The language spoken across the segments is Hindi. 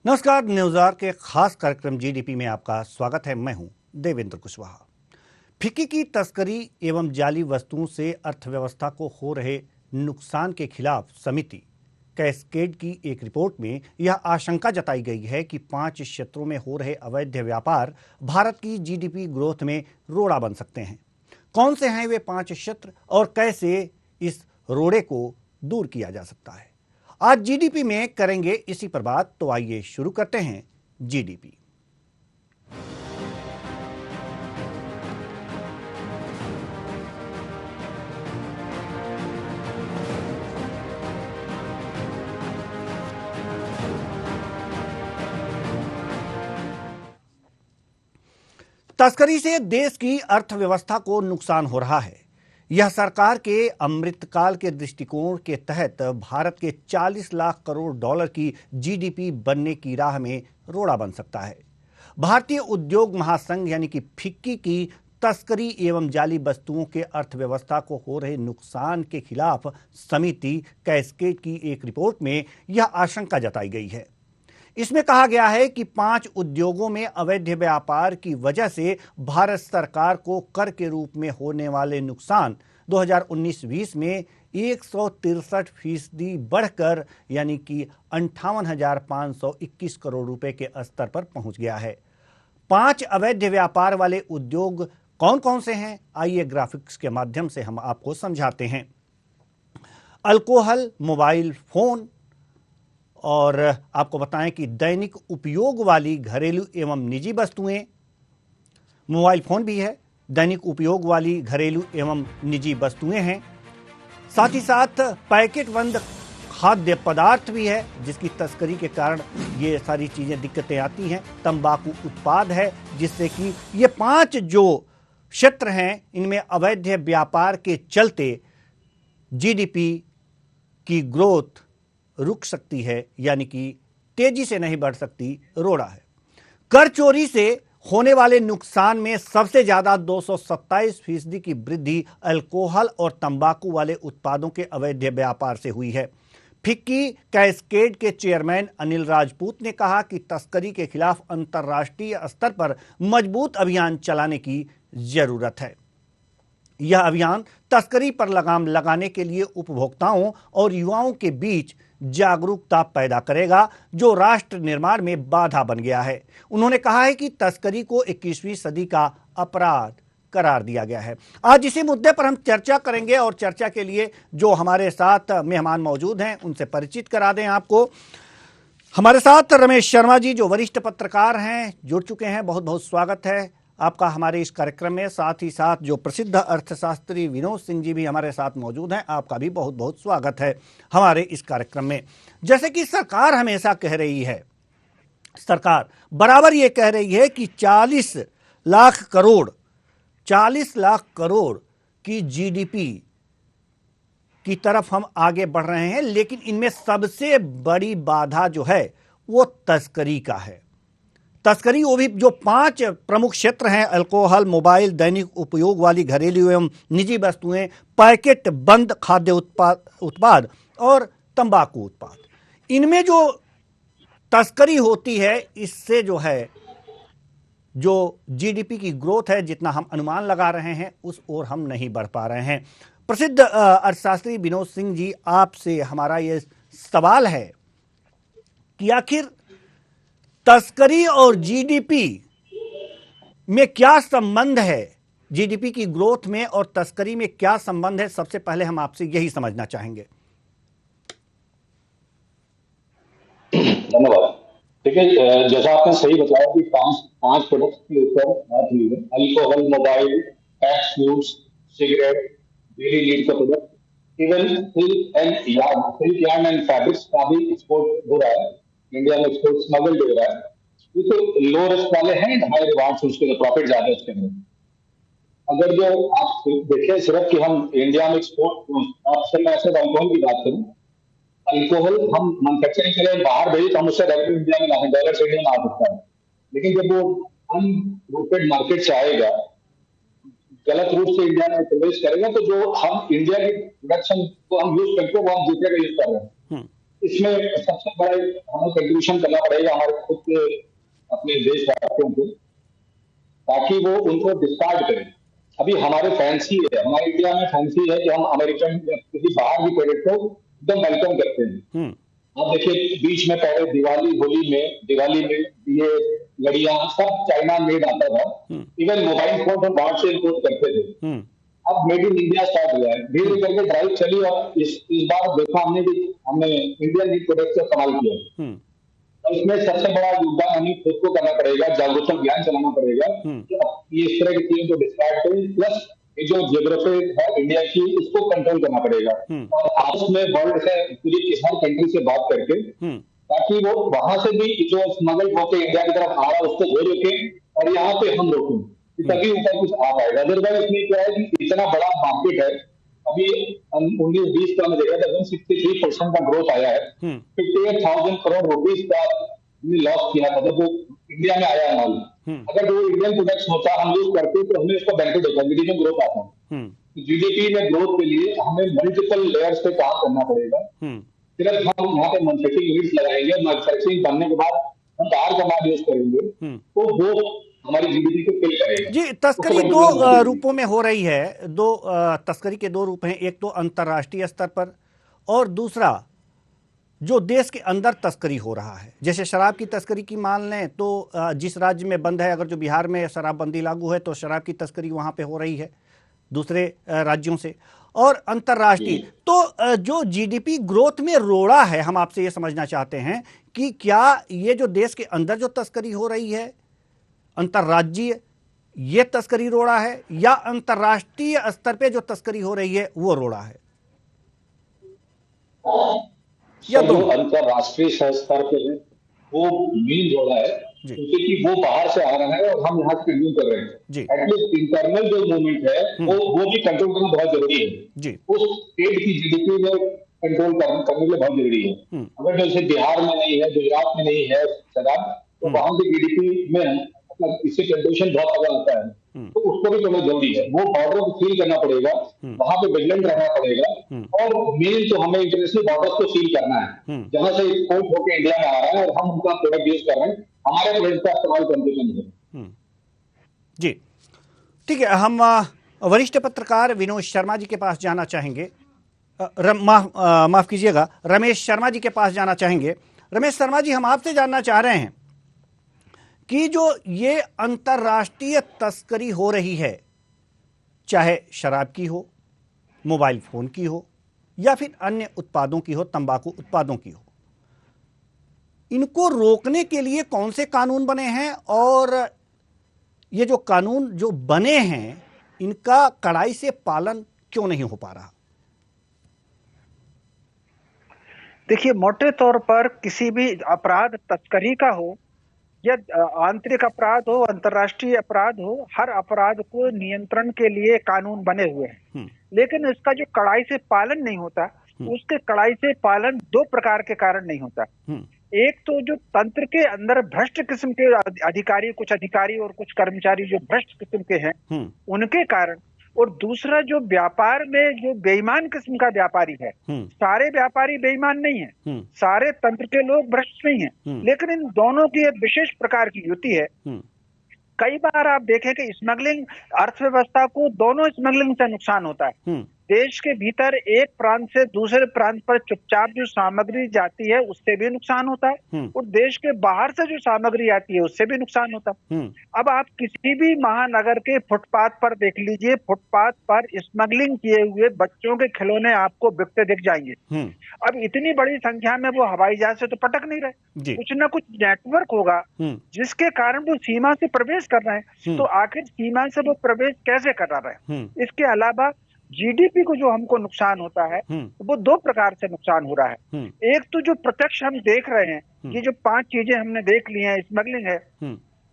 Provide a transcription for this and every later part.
नमस्कार। न्यूज़आर के खास कार्यक्रम जीडीपी में आपका स्वागत है। मैं हूं देवेंद्र कुशवाहा। फिक्की की तस्करी एवं जाली वस्तुओं से अर्थव्यवस्था को हो रहे नुकसान के खिलाफ समिति कैस्केड की एक रिपोर्ट में यह आशंका जताई गई है कि 5 क्षेत्रों में हो रहे अवैध व्यापार भारत की जीडीपी ग्रोथ में रोड़ा बन सकते हैं। कौन से हैं वे 5 क्षेत्र और कैसे इस रोड़े को दूर किया जा सकता है, आज जीडीपी में करेंगे इसी पर बात। तो आइए शुरू करते हैं जीडीपी। तस्करी से देश की अर्थव्यवस्था को नुकसान हो रहा है। यह सरकार के अमृतकाल के दृष्टिकोण के तहत भारत के 40 लाख करोड़ डॉलर की जीडीपी बनने की राह में रोड़ा बन सकता है। भारतीय उद्योग महासंघ यानी कि फिक्की की तस्करी एवं जाली वस्तुओं के अर्थव्यवस्था को हो रहे नुकसान के खिलाफ समिति कैस्केड की एक रिपोर्ट में यह आशंका जताई गई है। इसमें कहा गया है कि 5 उद्योगों में अवैध व्यापार की वजह से भारत सरकार को कर के रूप में होने वाले नुकसान 2019-20 में 163% बढ़कर यानी कि 58,521 करोड़ रुपए के स्तर पर पहुंच गया है। 5 अवैध व्यापार वाले उद्योग कौन कौन से हैं, आइए ग्राफिक्स के माध्यम से हम आपको समझाते हैं। अल्कोहल, मोबाइल फोन, और आपको बताएं कि दैनिक उपयोग वाली घरेलू एवं निजी वस्तुएं, मोबाइल फोन भी है, दैनिक उपयोग वाली घरेलू एवं निजी वस्तुएं हैं। साथ ही साथ पैकेट बंद खाद्य पदार्थ भी है जिसकी तस्करी के कारण ये सारी चीजें दिक्कतें आती हैं। तंबाकू उत्पाद है, जिससे कि ये 5 जो क्षेत्र हैं इनमें अवैध व्यापार के चलते जीडीपी की ग्रोथ रुक सकती है, यानी कि तेजी से नहीं बढ़ सकती, रोड़ा है। कर चोरी से होने वाले नुकसान में सबसे ज्यादा 227% की वृद्धि अल्कोहल और तंबाकू वाले उत्पादों के अवैध व्यापार से हुई है। फिक्की कैस्केड के चेयरमैन अनिल राजपूत ने कहा कि तस्करी के खिलाफ अंतर्राष्ट्रीय स्तर पर मजबूत अभियान चलाने की जरूरत है। यह अभियान तस्करी पर लगाम लगाने के लिए उपभोक्ताओं और युवाओं के बीच जागरूकता पैदा करेगा, जो राष्ट्र निर्माण में बाधा बन गया है। उन्होंने कहा है कि तस्करी को 21वीं सदी का अपराध करार दिया गया है। आज इसी मुद्दे पर हम चर्चा करेंगे और चर्चा के लिए जो हमारे साथ मेहमान मौजूद हैं उनसे परिचित करा दें आपको। हमारे साथ रमेश शर्मा जी जो वरिष्ठ पत्रकार हैं जुड़ चुके हैं, बहुत बहुत स्वागत है आपका हमारे इस कार्यक्रम में। साथ ही साथ जो प्रसिद्ध अर्थशास्त्री विनोद सिंह जी भी हमारे साथ मौजूद हैं, आपका भी बहुत बहुत स्वागत है हमारे इस कार्यक्रम में। जैसे कि सरकार हमेशा कह रही है, सरकार बराबर ये कह रही है कि 40 लाख करोड़ की जीडीपी की तरफ हम आगे बढ़ रहे हैं, लेकिन इनमें सबसे बड़ी बाधा जो है वो तस्करी का है। तस्करी, वो भी जो 5 प्रमुख क्षेत्र हैं, अल्कोहल, मोबाइल, दैनिक उपयोग वाली घरेलू एवं निजी वस्तुएं, पैकेट बंद खाद्य उत्पाद और तंबाकू उत्पाद, इनमें जो तस्करी होती है इससे जो है जो जीडीपी की ग्रोथ है, जितना हम अनुमान लगा रहे हैं उस ओर हम नहीं बढ़ पा रहे हैं। प्रसिद्ध अर्थशास्त्री विनोद सिंह जी, आपसे हमारा ये सवाल है कि आखिर तस्करी और जीडीपी में क्या संबंध है, जीडीपी की ग्रोथ में और तस्करी में क्या संबंध है? सबसे पहले हम आपसे यही समझना चाहेंगे। धन्यवाद। देखिए, जैसा आपने सही बताया कि पांच प्रोडक्ट के ऊपर बात हुई है। Alcohol, mobile, packed foods, cigarette, daily need का product, even silk yarn and fabrics का भी एक्सपोर्ट हो रहा है। इंडिया में एक्सपोर्ट स्मगल्ड हो रहा है। ये तो लो रिस्क वाले हैं, हाई रिवार्ड्स, उसके प्रॉफिट ज्यादा है उसके अंदर। अगर जो आप देखें सिर्फ कि हम इंडिया में एक्सपोर्ट, आपसे मैं सिर्फ अल्कोहल की बात करूं, अल्कोहल हम मैन्युफैक्चरिंग के लिए बाहर भेजे तो हम उससे रेवेन्यू इंडिया में लाएं, डॉलर से इंडिया में आ सकता है। लेकिन जब वो अनरूटेड मार्केट से आएगा, गलत रूट से इंडिया में प्रवेश करेगा, तो जो हम इंडिया की प्रोडक्शन को हम यूज करते हैं वो हम दूसरे का यूज कर रहे हैं। इसमें सबसे बड़ा हमें कंट्रीब्यूशन करना पड़ेगा हमारे खुद के अपने देशवासियों को, ताकि वो उनको डिस्कार्ड करें। अभी हमारे फैंसी है, हमारे इंडिया में फैंसी है कि हम अमेरिकन या किसी बाहर की प्रोडक्ट को एकदम वेलकम करते हैं। आप देखिए बीच में पहले दिवाली में ये लड़ियां सब चाइना मेड आता था, इवन मोबाइल फोन हम बाहर से इम्पोर्ट करते थे। अब मेड इन इंडिया स्टार्ट हुआ है, धीरे धीरे करके ड्राइव चली और इस बार देखा हमने इंडियन प्रोडक्ट का इस्तेमाल किया। और इसमें सबसे बड़ा योगदान हमें खुद को करना पड़ेगा, जागरूकता अभियान चलाना पड़ेगा कि इस तरह की चीजों को डिस्कार्ड करें, प्लस ये जो ज्योग्राफी है इंडिया की इसको कंट्रोल करना पड़ेगा और आपस में वर्ल्ड से पूरी हर कंट्री से बात करके, ताकि वो वहां से भी जो स्मगल होकर इंडिया की तरफ आ रहा है उसको वो रोकें और यहाँ पे हम रोकें, तभी ऊपर कुछ आ पाएगा। अदरवाइज इसमें क्या है कि इतना बड़ा मार्केट है, अभी 19-20 का मैं देखा था 163% का ग्रोथ आया है, 58,000 करोड़ रुपीज का लॉस किया था जो इंडिया में आया माल। अगर जो इंडियन प्रोडक्ट्स होता हम यूज करते तो हमें इसका बेनिफिट होता, जीडीपी में ग्रोथ आता है। जीडीपी में ग्रोथ के लिए हमें मल्टीपल लेयर्स पे काम करना पड़ेगा। सिर्फ हम यहाँ पे मैन्युफैक्चरिंग यूनिट्स लगाएंगे, मैन्युफैक्चरिंग बनने के बाद हम बाहर का माल यूज करेंगे तो वो हमारी जीडीपी को फिल करेगा। जी, तस्करी दो रूपों में हो रही है, तस्करी के दो रूप हैं, एक तो अंतर्राष्ट्रीय स्तर पर और दूसरा जो देश के अंदर तस्करी हो रहा है। जैसे शराब की तस्करी की मान लें तो जिस राज्य में बंद है, अगर जो बिहार में शराबबंदी लागू है तो शराब की तस्करी वहाँ पे हो रही है दूसरे राज्यों से, और अंतर्राष्ट्रीय तो जो जीडीपी ग्रोथ में रोड़ा है, हम आपसे ये समझना चाहते हैं कि क्या ये जो देश के अंदर जो तस्करी हो रही है अंतर्राज्यीय ये तस्करी रोड़ा है या अंतर्राष्ट्रीय स्तर पे जो तस्करी हो रही है वो रोड़ा है, या जो अंतर्राष्ट्रीय स्तर पे है वो मेन रोड़ा है, क्योंकि वो बाहर से आ रहा है और हम यहाँ से कंज्यूम कर रहे हैं। एटलीस्ट इंटरनल जो मूवमेंट है वो भी कंट्रोल करना बहुत जरूरी है। उस स्टेट की जीडीपी में कंट्रोल करने के लिए बहुत जरूरी है। अगर जैसे बिहार में नहीं है, गुजरात में नहीं है शराब, तो वहां की जीडीपी में इससे कंट्रीब्यूशन बहुत ज्यादा आता है, तो उसको भी करना जरूरी है। वो बॉर्डर को सील करना पड़ेगा, वहां पे विजिलेंट रहना पड़ेगा और मेन तो हमें इंटरनेशनल बॉर्डर्स को सील करना है जहां से एक्सपोर्ट होकर इंडिया में आ रहा है और हम उनका प्रोडक्ट यूज कर रहे हैं, हमारे प्रोडक्ट का इस्तेमाल करने है। जी ठीक है, हम वरिष्ठ पत्रकार विनोद शर्मा जी के पास जाना चाहेंगे, माफ कीजिएगा रमेश शर्मा जी के पास जाना चाहेंगे। रमेश शर्मा जी, हम आपसे जानना चाह रहे हैं कि जो ये अंतर्राष्ट्रीय तस्करी हो रही है, चाहे शराब की हो, मोबाइल फोन की हो या फिर अन्य उत्पादों की हो, तंबाकू उत्पादों की हो, इनको रोकने के लिए कौन से कानून बने हैं और ये जो कानून जो बने हैं इनका कड़ाई से पालन क्यों नहीं हो पा रहा? देखिए, मोटे तौर पर किसी भी अपराध, तस्करी का हो या आंतरिक अपराध हो, अंतर्राष्ट्रीय अपराध हो, हर अपराध को नियंत्रण के लिए कानून बने हुए हैं, लेकिन इसका जो कड़ाई से पालन नहीं होता, उसके कड़ाई से पालन दो प्रकार के कारण नहीं होता। एक तो जो तंत्र के अंदर भ्रष्ट किस्म के अधिकारी, कुछ अधिकारी और कुछ कर्मचारी जो भ्रष्ट किस्म के हैं उनके कारण, और दूसरा जो व्यापार में जो बेईमान किस्म का व्यापारी है। सारे व्यापारी बेईमान नहीं है, सारे तंत्र के लोग भ्रष्ट नहीं है, लेकिन इन दोनों की एक विशेष प्रकार की युति है। कई बार आप देखें कि स्मगलिंग अर्थव्यवस्था को, दोनों स्मगलिंग से नुकसान होता है। देश के भीतर एक प्रांत से दूसरे प्रांत पर चुपचाप जो सामग्री जाती है उससे भी नुकसान होता है और देश के बाहर से जो सामग्री आती है उससे भी नुकसान होता है। अब आप किसी भी महानगर के फुटपाथ पर देख लीजिए, फुटपाथ पर स्मगलिंग किए हुए बच्चों के खिलौने आपको बिकते दिख जाएंगे। अब इतनी बड़ी संख्या में वो हवाई जहाज से तो पटक नहीं रहे, कुछ ना कुछ नेटवर्क होगा जिसके कारण वो सीमा से प्रवेश कर रहे हैं। तो आखिर सीमा से वो प्रवेश कैसे कर रहे हैं? इसके अलावा जीडीपी को जो हमको नुकसान होता है वो दो प्रकार से नुकसान हो रहा है। एक तो जो प्रत्यक्ष हम देख रहे हैं, ये जो 5 चीजें हमने देख ली हैं, स्मगलिंग है,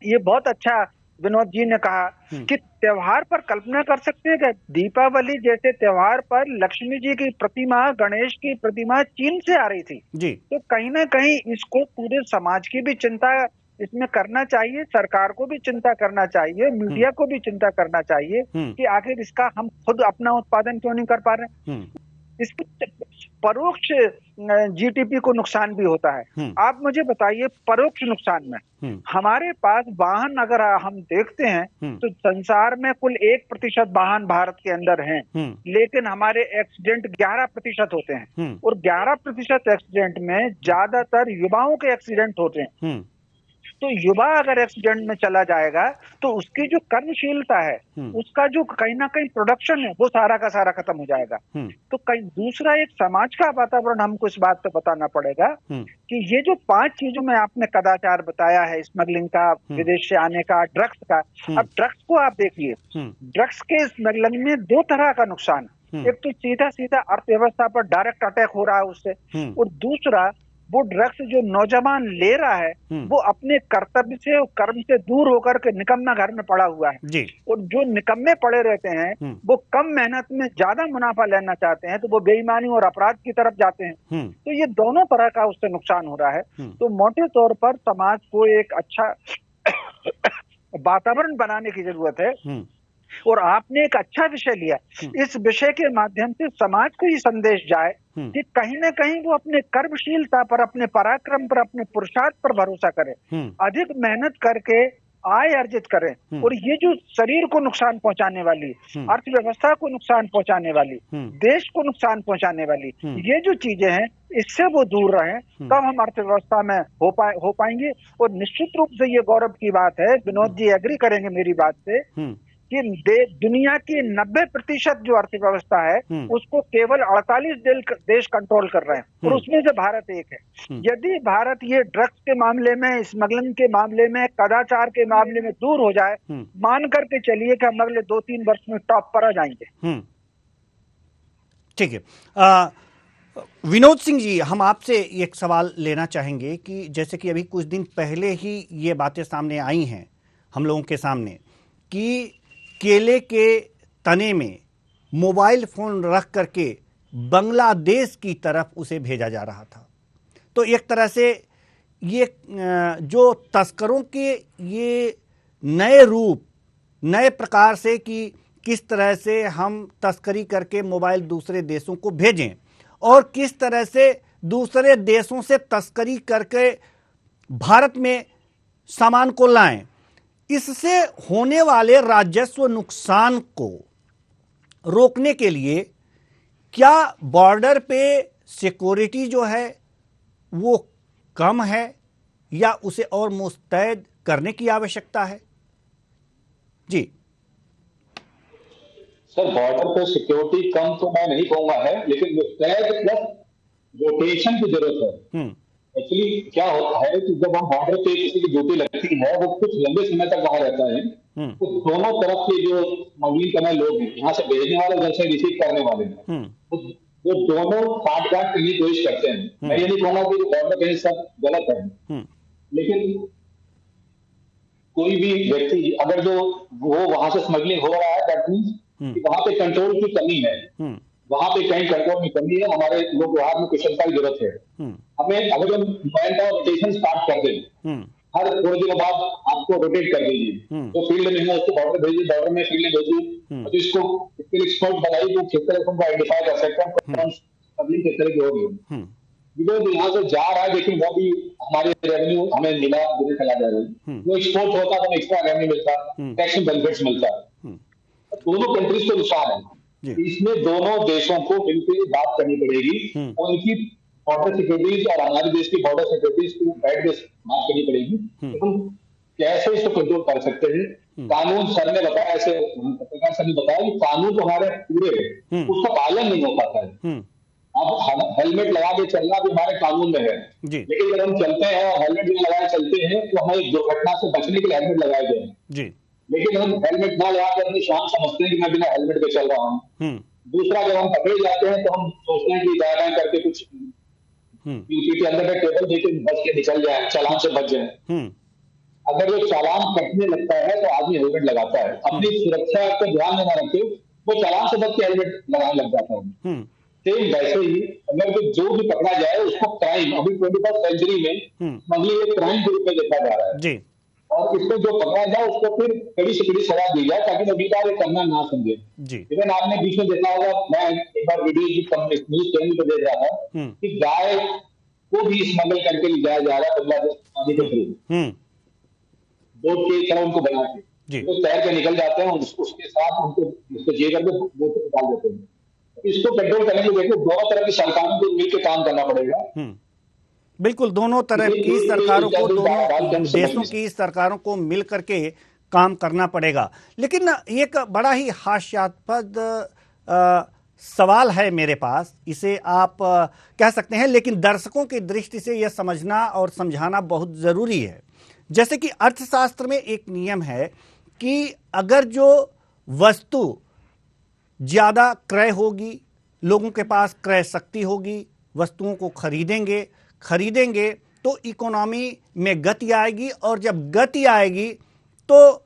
ये बहुत अच्छा विनोद जी ने कहा कि त्योहार पर कल्पना कर सकते हैं कि दीपावली जैसे त्योहार पर लक्ष्मी जी की प्रतिमा, गणेश की प्रतिमा चीन से आ रही थी तो कहीं ना कहीं इसको पूरे समाज की भी चिंता इसमें करना चाहिए, सरकार को भी चिंता करना चाहिए, मीडिया को भी चिंता करना चाहिए कि आखिर इसका हम खुद अपना उत्पादन क्यों नहीं कर पा रहे हैं। परोक्ष जीडीपी को नुकसान भी होता है। आप मुझे बताइए, परोक्ष नुकसान में हमारे पास वाहन अगर हम देखते हैं तो संसार में कुल 1% वाहन भारत के अंदर हैं, लेकिन हमारे एक्सीडेंट 11% होते हैं, और 11% एक्सीडेंट में ज्यादातर युवाओं के एक्सीडेंट होते हैं। तो युवा अगर एक्सीडेंट में चला जाएगा तो उसकी जो कर्मशीलता है, उसका जो कहीं ना कहीं प्रोडक्शन है, वो सारा का सारा खत्म हो जाएगा। तो कहीं दूसरा एक समाज का वातावरण हमको इस बात पे बताना पड़ेगा कि ये जो 5 चीजों में आपने कदाचार बताया है, स्मगलिंग का, विदेश से आने का, ड्रग्स का, अब ड्रग्स को आप देखिए, ड्रग्स के स्मगलिंग में 2 तरह का नुकसान, एक तो सीधा सीधा अर्थव्यवस्था पर डायरेक्ट अटैक हो रहा है उससे, और दूसरा वो ड्रग्स जो नौजवान ले रहा है वो अपने कर्तव्य से और कर्म से दूर होकर के निकम्मा घर में पड़ा हुआ है जी। और जो निकम्मे पड़े रहते हैं वो कम मेहनत में ज्यादा मुनाफा लेना चाहते हैं, तो वो बेईमानी और अपराध की तरफ जाते हैं। तो ये दोनों तरह का उससे नुकसान हो रहा है। तो मोटे तौर पर समाज को एक अच्छा वातावरण बनाने की जरूरत है, और आपने एक अच्छा विषय लिया। इस विषय के माध्यम से समाज को ये संदेश जाए कि कहीं ना कहीं वो अपने कर्मशीलता पर, अपने पराक्रम पर, अपने पुरुषार्थ पर भरोसा करें, अधिक मेहनत करके आय अर्जित करें, और ये जो शरीर को नुकसान पहुंचाने वाली, अर्थव्यवस्था को नुकसान पहुंचाने वाली, देश को नुकसान पहुंचाने वाली ये जो चीजें हैं, इससे वो दूर रहें, तब हम अर्थव्यवस्था में हो पाएंगे। और निश्चित रूप से ये गौरव की बात है, विनोद जी एग्री करेंगे मेरी बात से, कि दुनिया की 90% जो अर्थव्यवस्था है उसको केवल 48 देश कंट्रोल कर रहे हैं, और उसमें से भारत एक है। यदि भारत ये ड्रग्स के मामले में, स्मगलिंग के मामले में, कदाचार के मामले में दूर हो जाए, मान करके चलिए कि हम अगले 2-3 वर्ष में टॉप पर आ जाएंगे। ठीक है। विनोद सिंह जी, हम आपसे एक सवाल लेना चाहेंगे कि जैसे कि अभी कुछ दिन पहले ही ये बातें सामने आई हैं हम लोगों के सामने कि केले के तने में मोबाइल फोन रख करके बांग्लादेश की तरफ उसे भेजा जा रहा था। तो एक तरह से ये जो तस्करों के ये नए रूप, नए प्रकार से कि किस तरह से हम तस्करी करके मोबाइल दूसरे देशों को भेजें और किस तरह से दूसरे देशों से तस्करी करके भारत में सामान को लाएं, इससे होने वाले राजस्व नुकसान को रोकने के लिए क्या बॉर्डर पे सिक्योरिटी जो है वो कम है या उसे और मुस्तैद करने की आवश्यकता है? जी सर, बॉर्डर पे सिक्योरिटी कम तो मैं नहीं कहूंगा है, लेकिन मुस्तैद प्लस रोटेशन की जरूरत है। एक्चुअली क्या होता है कि जब हम बॉर्डर पे किसी की ड्यूटी लगती है, वो कुछ लंबे समय तक वहां रहता है, तो दोनों तरफ के जो स्मगलिंग करने लोग हैं, यहाँ से भेजने वाले, उधर से रिसीव करने वाले हैं, वो दोनों काट करने की कोशिश करते हैं। मैं ये नहीं कहूंगा कि बॉर्डर पे सब गलत है, लेकिन कोई भी व्यक्ति अगर जो वो वहां से स्मगलिंग हो रहा है, दैट मींस वहां पे कंट्रोल की कमी है, वहां पे कहीं कंट्रोल की कमी है। हमारे लोग व्यवहार में कुशलता की जरूरत है। हमें अगर हम मैन पावर रोटेशन स्टार्ट कर दें, हर थोड़े दिनों बाद आपको रोटेट कर दीजिए, तो फील्ड में उसको बॉर्डर भेजिए, बॉर्डर में फील्ड में भेजिए, तो इसको इसके एक्सपर्ट बनाइए, वो क्षेत्र को आइडेंटिफाई कर सकते हैं स्मगलिंग किस तरह की हो रही है। बिकॉज यहाँ से जा रहा है, लेकिन वो भी हमारे रेवेन्यू हमें मिला चला जा रहा है, वो एक्सपोर्ट होता है तो हमें एक्स्ट्रा रेवेन्यू मिलता, टैक्स बेनिफिट्स मिलता है, दोनों कंट्रीज को नुकसान है। इसमें दोनों देशों को मिलकर बात करनी पड़ेगी, उनकी बॉर्डर सिक्योरिटीज और हमारे देश की बॉर्डर सिक्योरिटीज को बैठ के बात करनी पड़ेगी कि हम कैसे इसको कंट्रोल कर सकते हैं। कानून सर ने बताया, ऐसे पत्रकार सर ने बताया कि कानून तो हमारे पूरे उसका पालन नहीं हो पाता है। अब हेलमेट लगा के चलना भी हमारे कानून में है, लेकिन जब हम चलते हैं और हेलमेट भी लगाए चलते हैं तो हमें दुर्घटना से बचने के लिए हेलमेट लगाए गए हैं, लेकिन हम हेलमेट ना लगा कर अपनी शान समझते हैं कि मैं बिना हेलमेट के चल रहा हूँ। दूसरा, जब हम पकड़े जाते हैं तो हम सोचते हैं कि दाएं करके कुछ पीछे के अंदर टेबल देके बच के निकल जाए, चालान से बच जाए। अगर वो चालान कटने लगता है तो आदमी हेलमेट लगाता है, अपनी सुरक्षा को ध्यान में न रखे वो चालान से बच के हेलमेट लगाने लग जाता है। सेम वैसे ही अगर जो भी पकड़ा जाए उसको क्राइम, अभी 21st सेंचुरी में स्मगलिंग एक क्राइम के रूप में देखा जा रहा है। और इसको जो पकड़ा जाए उसको फिर कड़ी से कड़ी सजा दी जाए ताकि नौकरीदार ये करना ना समझे। जी। इवन आपने बीच में देखा होगा, मैं एक बार वीडियो न्यूज चैनल पर देख रहा था कि गाय को भी स्मगल करके ले जाया जा रहा है बांग्लादेश पानी के थ्रू, बोट के तरह उनको बना के वो तैर के निकल जाते हैं, उसके साथ उनको जे करके बोट में डाल देते हैं। इसको कंट्रोल करने के लिए देखो दोनों तरह की सरकारों को मिलकर काम करना पड़ेगा। बिल्कुल, दोनों तरह की सरकारों को, दोनों देशों की सरकारों को मिल करके काम करना पड़ेगा। लेकिन एक बड़ा ही हास्यास्पद सवाल है मेरे पास, इसे आप कह सकते हैं, लेकिन दर्शकों की दृष्टि से यह समझना और समझाना बहुत जरूरी है। जैसे कि अर्थशास्त्र में एक नियम है कि अगर जो वस्तु ज्यादा क्रय होगी, लोगों के पास क्रय शक्ति होगी, वस्तुओं को खरीदेंगे तो इकोनॉमी में गति आएगी, और जब गति आएगी तो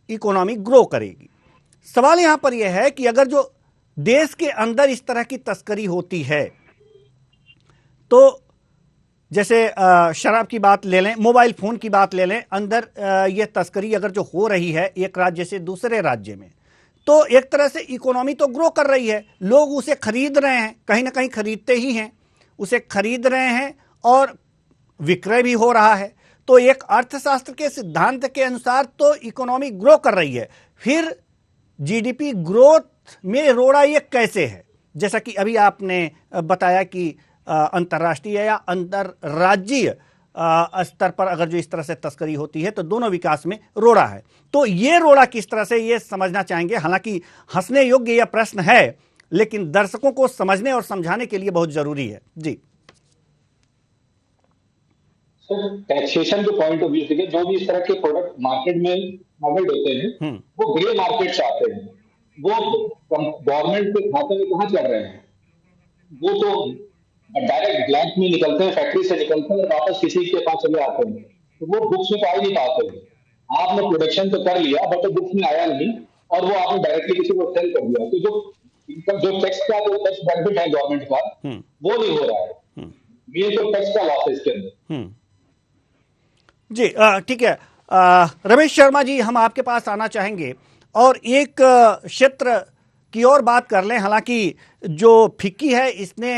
इकोनॉमी ग्रो करेगी। सवाल यहां पर यह है कि अगर जो देश के अंदर इस तरह की तस्करी होती है, तो जैसे शराब की बात ले लें, मोबाइल फोन की बात ले लें, अंदर यह तस्करी अगर जो हो रही है एक राज्य से दूसरे राज्य में, तो एक तरह से इकोनॉमी तो ग्रो कर रही है, लोग उसे खरीद रहे हैं, कहीं ना कहीं खरीदते ही हैं, उसे खरीद रहे हैं और विक्रय भी हो रहा है। तो एक अर्थशास्त्र के सिद्धांत के अनुसार तो इकोनॉमी ग्रो कर रही है, फिर जीडीपी ग्रोथ में रोड़ा ये कैसे है? जैसा कि अभी आपने बताया कि अंतर्राष्ट्रीय या अंतरराज्यीय स्तर पर अगर जो इस तरह से तस्करी होती है तो दोनों विकास में रोड़ा है। तो ये रोड़ा किस तरह से, ये समझना चाहेंगे। हालांकि हंसने योग्य यह प्रश्न है, लेकिन दर्शकों को समझने और समझाने के लिए बहुत जरूरी है। जी सर, टैक्सेशन के पॉइंट ऑफ व्यू से जो भी इस तरह के प्रोडक्ट मार्केट में स्मगल्ड होते हैं वो ग्रे मार्केट से आते हैं, वो गवर्नमेंट के खाते में कहाँ चल रहे हैं, वो तो डायरेक्ट ब्लैंक में निकलते हैं, फैक्ट्री से निकलते हैं और वापस किसी के पास चले आते हैं, तो वो बुक्स में तो आ ही नहीं पाते। आपने प्रोडक्शन तो कर लिया बट बुक्स में आया नहीं, और वो आपने डायरेक्टली किसी को सेल कर दिया, तो जो टैक्स का जो टैक्स बेनिफिट है गवर्नमेंट का वो नहीं हो रहा है। ये तो टैक्स का लॉस है इसके अंदर। जी ठीक है। रमेश शर्मा जी, हम आपके पास आना चाहेंगे और एक क्षेत्र की और बात कर लें। हालांकि जो फिक्की है इसने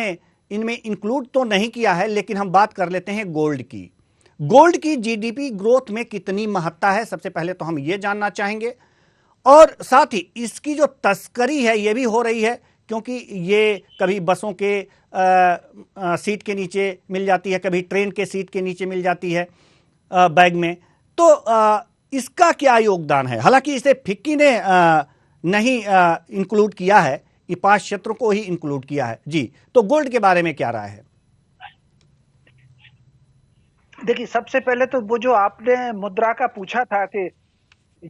इनमें इंक्लूड तो नहीं किया है, लेकिन हम बात कर लेते हैं गोल्ड की। गोल्ड की जीडीपी ग्रोथ में कितनी महत्ता है, सबसे पहले तो हम ये जानना चाहेंगे। और साथ ही इसकी जो तस्करी है ये भी हो रही है, क्योंकि ये कभी बसों के सीट के नीचे मिल जाती है, कभी ट्रेन के सीट के नीचे मिल जाती है बैग में। तो इसका क्या योगदान है? हालांकि इसे फिक्की ने नहीं इंक्लूड किया है, ये 5 क्षेत्रों को ही इंक्लूड किया है। जी, तो गोल्ड के बारे में क्या राय है? देखिए, सबसे पहले तो वो जो आपने मुद्रा का पूछा था, कि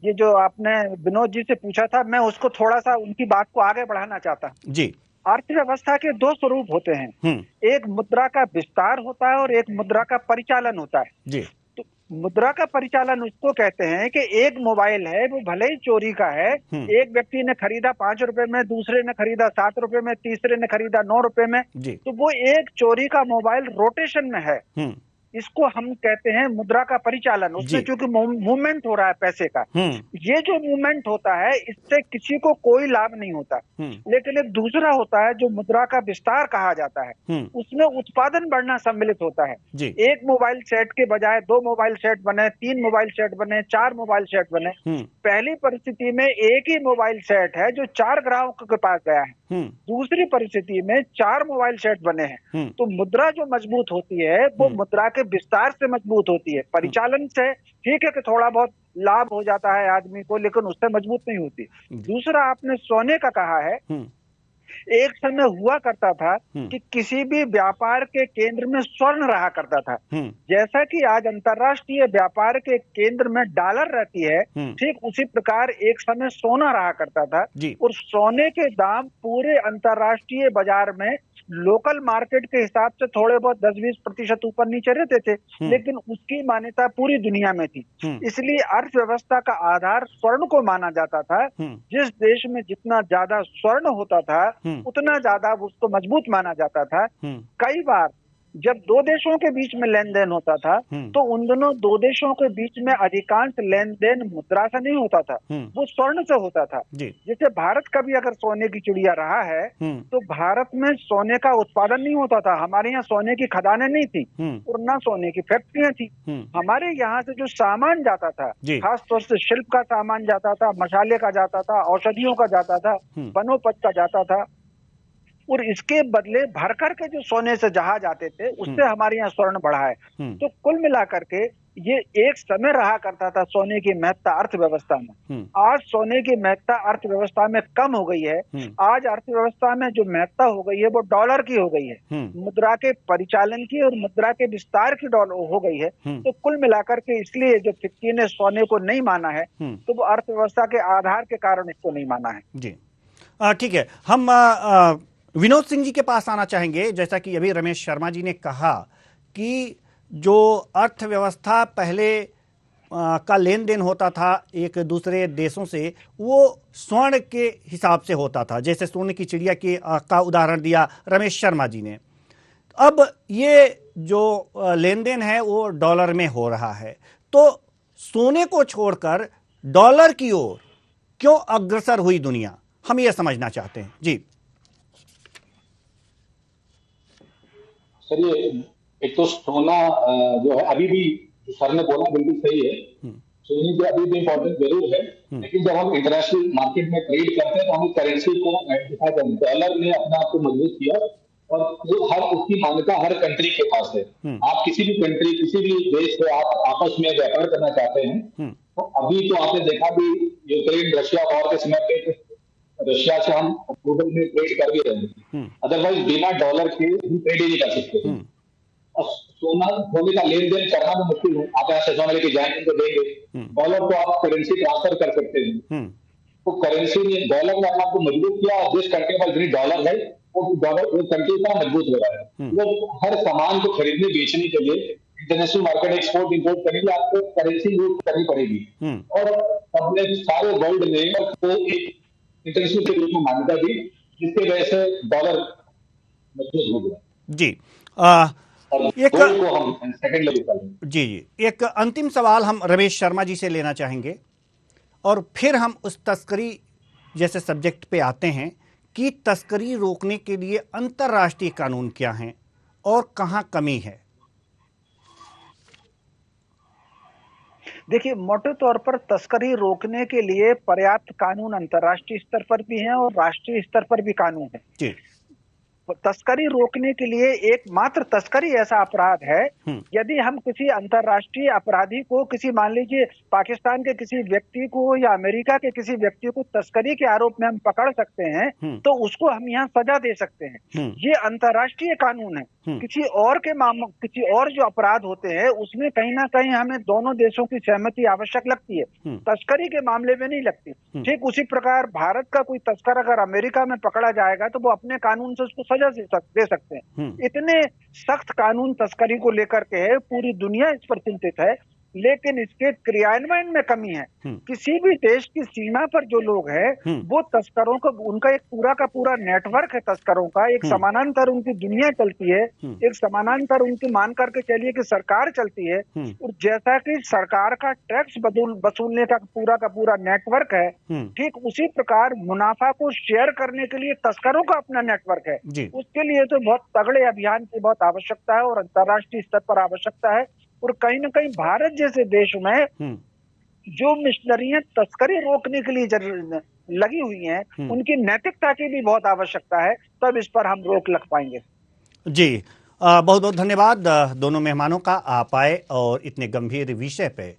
ये जो आपने विनोद जी से पूछा था, मैं उसको थोड़ा सा उनकी बात को आगे बढ़ाना चाहता हूं। जी, अर्थव्यवस्था के 2 स्वरूप होते हैं, एक मुद्रा का विस्तार होता है और एक मुद्रा का परिचालन होता है। जी, तो मुद्रा का परिचालन उसको कहते हैं कि एक मोबाइल है, वो भले ही चोरी का है, एक व्यक्ति ने खरीदा 5 रुपए में, दूसरे ने खरीदा 7 रुपए में, तीसरे ने खरीदा 9 रुपए में, तो वो एक चोरी का मोबाइल रोटेशन में है, इसको हम कहते हैं मुद्रा का परिचालन। उसमें चूंकि मूवमेंट हो रहा है पैसे का, ये जो मूवमेंट होता है इससे किसी को कोई लाभ नहीं होता। लेकिन एक दूसरा होता है जो मुद्रा का विस्तार कहा जाता है, उसमें उत्पादन बढ़ना सम्मिलित होता है। एक मोबाइल सेट के बजाय 2 मोबाइल सेट बने, 3 मोबाइल सेट बने, 4 मोबाइल सेट बने। पहली परिस्थिति में एक ही मोबाइल सेट है जो 4 ग्राहकों के पास गया है, दूसरी परिस्थिति में 4 मोबाइल सेट बने हैं। तो मुद्रा जो मजबूत होती है वो मुद्रा के विस्तार से मजबूत होती है। परिचालन से ठीक है कि थोड़ा बहुत लाभ हो जाता है आदमी को, लेकिन उससे मजबूत नहीं होती। दूसरा, आपने सोने का कहा है, एक समय हुआ करता था कि किसी भी व्यापार के केंद्र में स्वर्ण रहा करता था। जैसा कि आज अंतरराष्ट्रीय व्यापार के केंद्र में डॉलर रहती है, ठीक उसी प्रकार एक समय सोना रहा करता था। और सोने के दाम पूरे अंतरराष्ट्रीय बाजार में लोकल मार्केट के हिसाब से थोड़े बहुत 10-20% ऊपर नीचे रहते थे, लेकिन उसकी मान्यता पूरी दुनिया में थी। इसलिए अर्थव्यवस्था का आधार स्वर्ण को माना जाता था। जिस देश में जितना ज्यादा स्वर्ण होता था उतना ज्यादा उसको मजबूत माना जाता था। कई बार जब दो देशों के बीच में लेन देन होता था तो उन दोनों दो देशों के बीच में अधिकांश लेन देन मुद्रा से नहीं होता था, वो स्वर्ण से होता था। जैसे भारत का भी अगर सोने की चिड़िया रहा है तो भारत में सोने का उत्पादन नहीं होता था, हमारे यहाँ सोने की खदानें नहीं थी और ना सोने की फैक्ट्रियां थी। हमारे यहाँ से जो सामान जाता था, खास तौर से शिल्प का सामान जाता था, मसाले का जाता था, औषधियों का जाता था, वनोपज का जाता था, और इसके बदले भर करके जो सोने से जहाज आते थे उससे हमारे यहाँ स्वर्ण बढ़ा है। तो कुल मिलाकर के ये एक समय रहा करता था सोने की महत्ता अर्थव्यवस्था में। आज सोने की महत्ता अर्थव्यवस्था में कम हो गई है। आज अर्थव्यवस्था में जो महत्ता हो गई है वो डॉलर की हो गई है, मुद्रा के परिचालन की और मुद्रा के विस्तार की डॉलर हो गई है। तो कुल मिलाकर के इसलिए जो फिक्की ने सोने को नहीं माना है तो वो अर्थव्यवस्था के आधार के कारण इसको नहीं माना है। जी ठीक है, हम विनोद सिंह जी के पास आना चाहेंगे। जैसा कि अभी रमेश शर्मा जी ने कहा कि जो अर्थव्यवस्था पहले का लेन देन होता था एक दूसरे देशों से, वो स्वर्ण के हिसाब से होता था, जैसे सोने की चिड़िया का उदाहरण दिया रमेश शर्मा जी ने। अब ये जो लेन देन है वो डॉलर में हो रहा है, तो सोने को छोड़कर डॉलर की ओर क्यों अग्रसर हुई दुनिया, हम ये समझना चाहते हैं। जी सर, ये एक तो सोना जो है अभी भी सर ने बोला बिल्कुल सही है, सोने की अभी भी इम्पोर्टेंस जरूर है, लेकिन जब हम इंटरनेशनल मार्केट में ट्रेड करते हैं तो हम करेंसी को आइडेंटिफाई करते हैं। डॉलर ने अपने आप को मजबूत किया और वो हर उसकी मान्यता हर कंट्री के पास है। आप किसी भी कंट्री, किसी भी देश से आप आपस में व्यापार करना चाहते हैं तो अभी तो आपने देखा भी यूक्रेन रशिया वॉर के समय पे रशिया से हम अक्टूबर में ट्रेड कर भी रहे हैं, अदरवाइज बिना डॉलर के हम ट्रेड ही नहीं कर सकते। और सोने का लेन देन करना भी मुश्किल है। आप यहाँ से सोना लेके जाएंगे तो देंगे, डॉलर को आप करेंसी ट्रांसफर कर सकते हैं। तो करेंसी ने, डॉलर ने अपना आपको मजबूत किया और जिस कंट्री पर जितनी डॉलर है वो कंट्री इतना मजबूत हो रहा है। तो हर सामान को खरीदने बेचने के लिए इंटरनेशनल मार्केट एक्सपोर्ट इंपोर्ट करने के लिए आपको करेंसी यूज करनी पड़ेगी। और अपने सारे वर्ल्ड में एक इंटरनेशनल के रूप में मान्यता दी, जिसकी वजह से डॉलर मजबूत हो गया। जी एक अंतिम सवाल हम रमेश शर्मा जी से लेना चाहेंगे और फिर हम उस तस्करी जैसे सब्जेक्ट पे आते हैं कि तस्करी रोकने के लिए अंतर्राष्ट्रीय कानून क्या हैं और कहां कमी है। देखिए, मोटे तौर पर तस्करी रोकने के लिए पर्याप्त कानून अंतर्राष्ट्रीय स्तर पर भी हैं और राष्ट्रीय स्तर पर भी कानून है। जी। तस्करी रोकने के लिए एकमात्र तस्करी ऐसा अपराध है यदि हम किसी अंतर्राष्ट्रीय अपराधी को, किसी मान लीजिए पाकिस्तान के किसी व्यक्ति को या अमेरिका के किसी व्यक्ति को तस्करी के आरोप में हम पकड़ सकते हैं तो उसको हम यहाँ सजा दे सकते हैं। ये अंतर्राष्ट्रीय कानून है। किसी और जो अपराध होते हैं उसमें कहीं ना कहीं हमें दोनों देशों की सहमति आवश्यक लगती है, तस्करी के मामले में नहीं लगती। ठीक उसी प्रकार भारत का कोई तस्कर अगर अमेरिका में पकड़ा जाएगा तो वो अपने कानून से उसको सजा दे सकते हैं। इतने सख्त कानून तस्करी को लेकर के है, पूरी दुनिया इस पर चिंतित है, लेकिन इसके क्रियान्वयन में कमी है। किसी भी देश की सीमा पर जो लोग हैं वो तस्करों को, उनका एक पूरा का पूरा नेटवर्क है तस्करों का, एक समानांतर उनकी दुनिया चलती है, एक समानांतर उनकी मान करके चलिए कि सरकार चलती है। और जैसा कि सरकार का टैक्स वसूलने का पूरा नेटवर्क है, ठीक उसी प्रकार मुनाफा को शेयर करने के लिए तस्करों का अपना नेटवर्क है। उसके लिए तो बहुत तगड़े अभियान की बहुत आवश्यकता है और अंतर्राष्ट्रीय स्तर पर आवश्यकता है। और कहीं ना कहीं भारत जैसे देश में जो मिशनरियां तस्करी रोकने के लिए लगी हुई हैं, उनकी नैतिकता की भी बहुत आवश्यकता है, तब इस पर हम रोक लग पाएंगे। जी बहुत बहुत धन्यवाद दोनों मेहमानों का, आप आए और इतने गंभीर विषय पे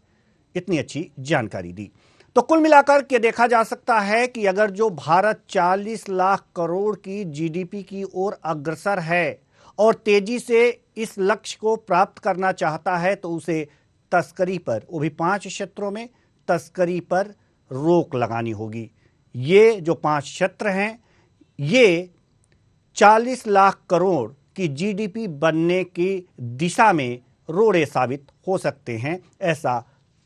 इतनी अच्छी जानकारी दी। तो कुल मिलाकर के देखा जा सकता है कि अगर जो भारत 40 लाख करोड़ की जीडीपी की ओर अग्रसर है और तेजी से इस लक्ष्य को प्राप्त करना चाहता है तो उसे तस्करी पर, वो भी 5 क्षेत्रों में तस्करी पर रोक लगानी होगी। ये जो 5 क्षेत्र हैं ये 40 लाख करोड़ की जीडीपी बनने की दिशा में रोड़े साबित हो सकते हैं, ऐसा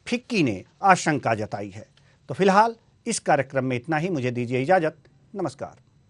फिक्की ने आशंका जताई है। तो फिलहाल इस कार्यक्रम में इतना ही, मुझे दीजिए इजाजत, नमस्कार।